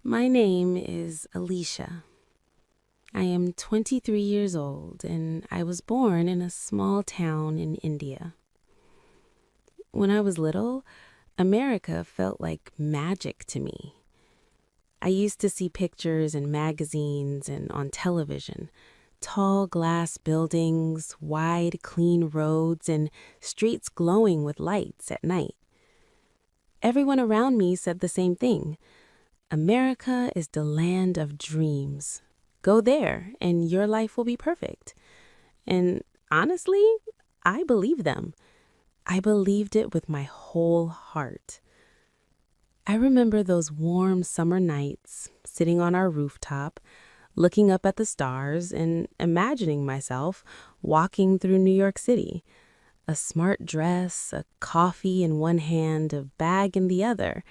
My name is Alicia. I am 23 years old and I was born in a small town in India. When I was little, America felt like magic to me. I used to see pictures in magazines and on television. Tall glass buildings, wide, clean roads, and streets glowing with lights at night. Everyone around me said the same thing. America is the land of dreams. Go there and your life will be perfect. And honestly, I believe them. I believed it with my whole heart. I remember those warm summer nights, sitting on our rooftop, looking up at the stars and imagining myself walking through New York City. A smart dress, a coffee in one hand, a bag in the other,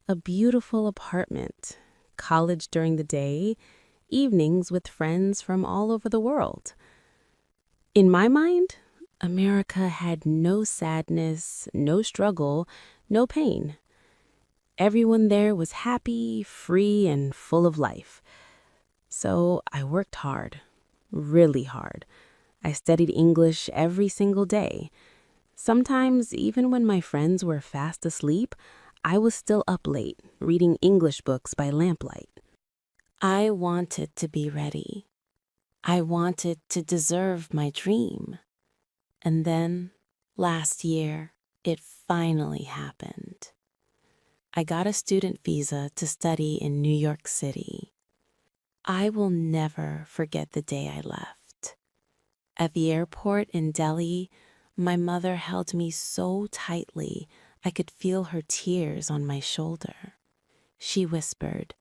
a beautiful apartment, college during the day, evenings with friends from all over the world. In my mind, America had no sadness, no struggle, no pain. Everyone there was happy, free, and full of life. So I worked hard, really hard. I studied English every single day. Sometimes, even when my friends were fast asleep, I was still up late, reading English books by lamplight. I wanted to be ready. I wanted to deserve my dream. And then, last year, it finally happened. I got a student visa to study in New York City. I will never forget the day I left. At the airport in Delhi, my mother held me so tightly I could feel her tears on my shoulder. She whispered,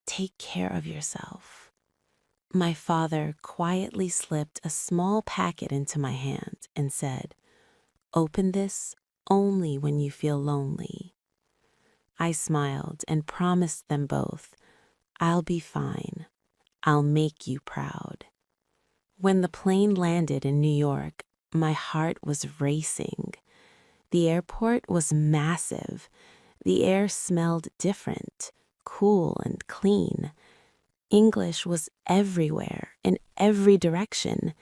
"Take care of yourself." My father quietly slipped a small packet into my hand and said, "Open this only when you feel lonely." I smiled and promised them both, "I'll be fine. I'll make you proud." When the plane landed in New York, my heart was racing. The airport was massive. The air smelled different, cool and clean. English was everywhere, in every direction.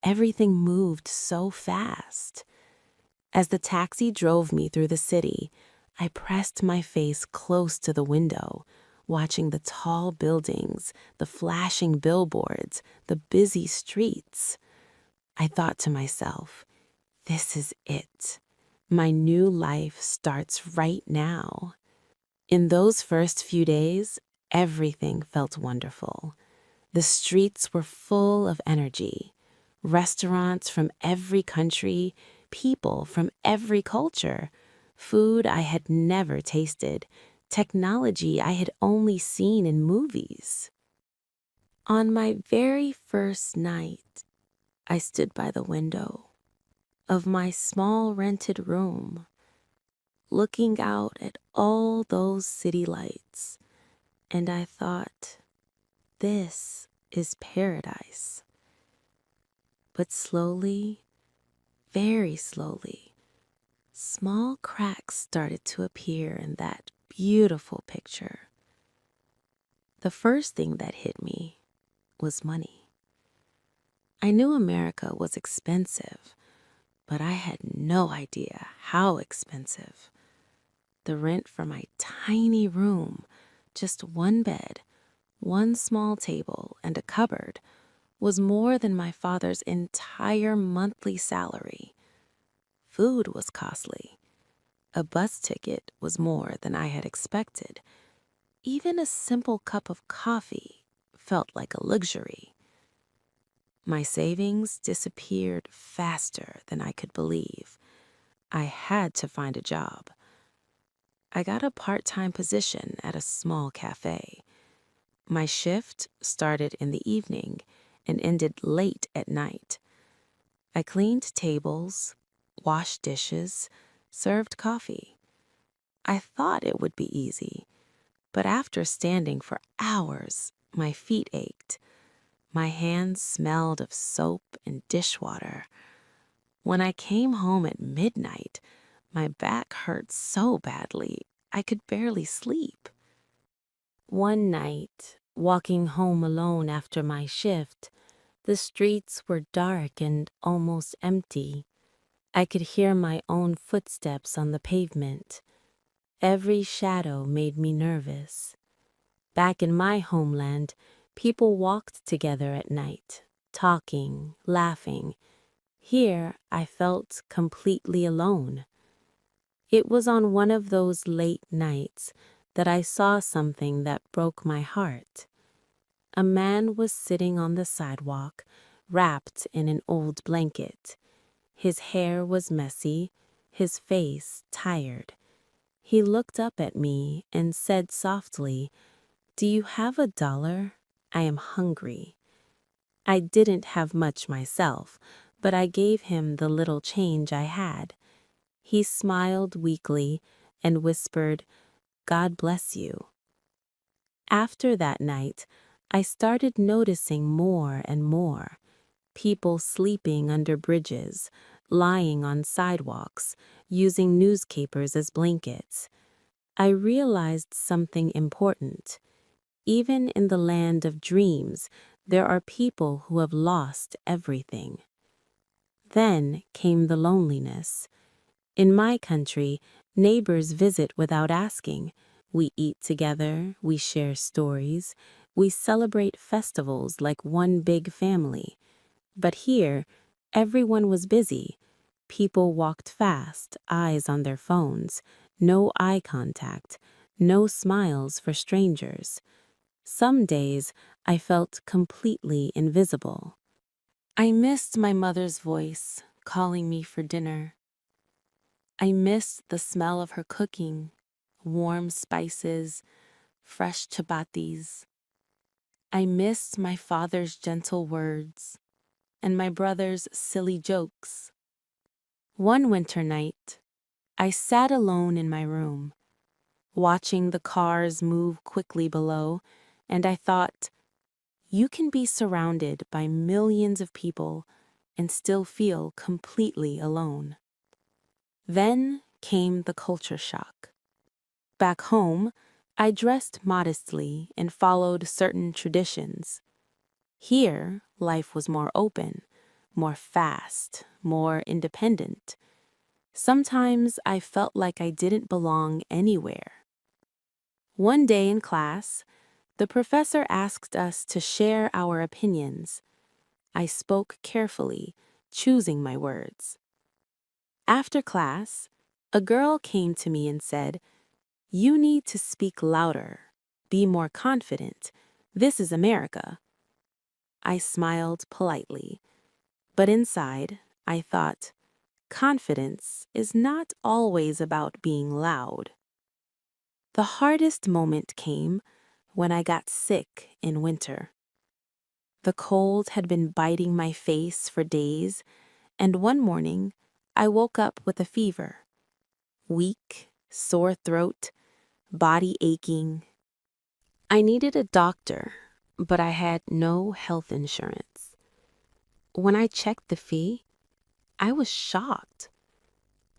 Everything moved so fast. As the taxi drove me through the city, I pressed my face close to the window, watching the tall buildings, the flashing billboards, the busy streets. I thought to myself, this is it. My new life starts right now. In those first few days, everything felt wonderful. The streets were full of energy. Restaurants from every country, people from every culture, food I had never tasted, technology I had only seen in movies. On my very first night, I stood by the window of my small rented room, looking out at all those city lights, and I thought, this is paradise. But slowly, very slowly, small cracks started to appear in that beautiful picture. The first thing that hit me was money. I knew America was expensive, but I had no idea how expensive. The rent for my tiny room, just one bed, one small table, and a cupboard, was more than my father's entire monthly salary. Food was costly. A bus ticket was more than I had expected. Even a simple cup of coffee felt like a luxury. My savings disappeared faster than I could believe. I had to find a job. I got a part-time position at a small cafe. My shift started in the evening and ended late at night. I cleaned tables, washed dishes, served coffee. I thought it would be easy, but after standing for hours, my feet ached. My hands smelled of soap and dishwater. When I came home at midnight, my back hurt so badly I could barely sleep. One night, walking home alone after my shift, the streets were dark and almost empty. I could hear my own footsteps on the pavement. Every shadow made me nervous. Back in my homeland, people walked together at night, talking, laughing. Here, I felt completely alone. It was on one of those late nights that I saw something that broke my heart. A man was sitting on the sidewalk, wrapped in an old blanket. His hair was messy, his face tired. He looked up at me and said softly, "Do you have $1? I am hungry." I didn't have much myself, but I gave him the little change I had. He smiled weakly and whispered, "God bless you." After that night, I started noticing more and more. People sleeping under bridges, lying on sidewalks, using newspapers as blankets. I realized something important. Even in the land of dreams, there are people who have lost everything. Then came the loneliness. In my country, neighbors visit without asking. We eat together, we share stories, we celebrate festivals like one big family. But here, everyone was busy. People walked fast, eyes on their phones, no eye contact, no smiles for strangers. Some days, I felt completely invisible. I missed my mother's voice calling me for dinner. I missed the smell of her cooking, warm spices, fresh chapatis. I missed my father's gentle words and my brother's silly jokes. One winter night, I sat alone in my room, watching the cars move quickly below, and I thought, you can be surrounded by millions of people and still feel completely alone. Then came the culture shock. Back home, I dressed modestly and followed certain traditions. Here, life was more open, more fast, more independent. Sometimes I felt like I didn't belong anywhere. One day in class, the professor asked us to share our opinions. I spoke carefully, choosing my words. After class, a girl came to me and said, "You need to speak louder, be more confident. This is America." I smiled politely, but inside, I thought, confidence is not always about being loud. The hardest moment came when I got sick in winter. The cold had been biting my face for days, and one morning I woke up with a fever. Weak, sore throat, body aching. I needed a doctor, but I had no health insurance. When I checked the fee, I was shocked.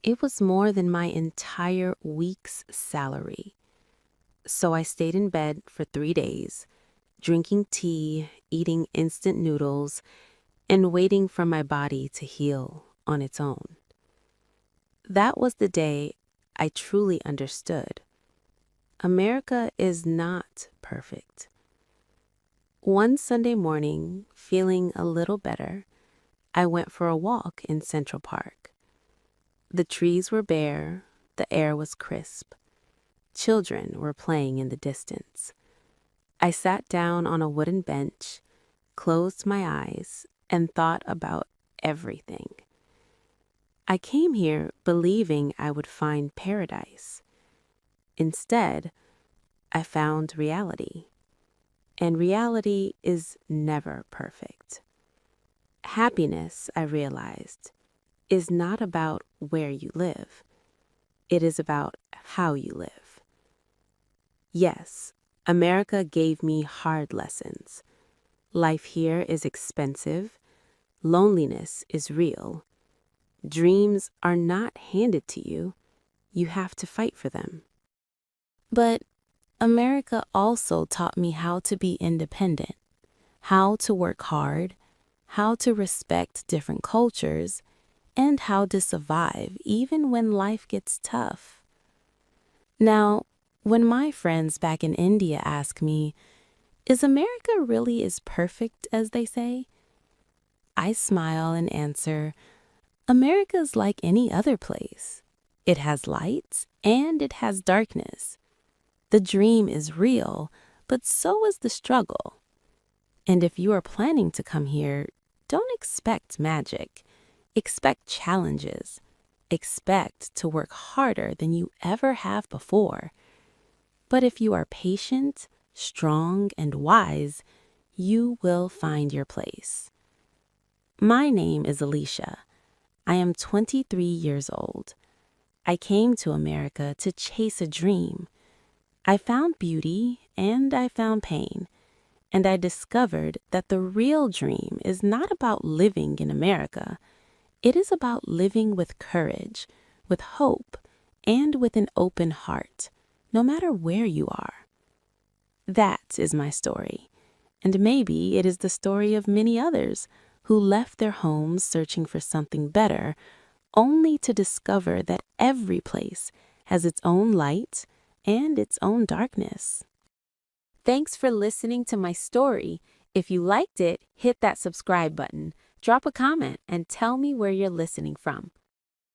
It was more than my entire week's salary. So I stayed in bed for 3 days, drinking tea, eating instant noodles, and waiting for my body to heal on its own. That was the day I truly understood. America is not perfect. One Sunday morning, feeling a little better, I went for a walk in Central Park. The trees were bare, the air was crisp. Children were playing in the distance. I sat down on a wooden bench, closed my eyes, and thought about everything. I came here believing I would find paradise. Instead, I found reality. And reality is never perfect. Happiness, I realized, is not about where you live. It is about how you live. Yes, America gave me hard lessons. Life here is expensive. Loneliness is real. Dreams are not handed to you. You have to fight for them. But America also taught me how to be independent, how to work hard, how to respect different cultures, and how to survive even when life gets tough. Now, when my friends back in India ask me, is America really as perfect as they say? I smile and answer, America's like any other place. It has lights and it has darkness. The dream is real, but so is the struggle. And if you are planning to come here, don't expect magic. Expect challenges. Expect to work harder than you ever have before. But if you are patient, strong, and wise, you will find your place. My name is Alicia. I am 23 years old. I came to America to chase a dream. I found beauty and I found pain. And I discovered that the real dream is not about living in America. It is about living with courage, with hope, and with an open heart, no matter where you are. That is my story, and maybe it is the story of many others who left their homes searching for something better, only to discover that every place has its own light and its own darkness. Thanks for listening to my story. If you liked it, hit that subscribe button, drop a comment, and tell me where you're listening from.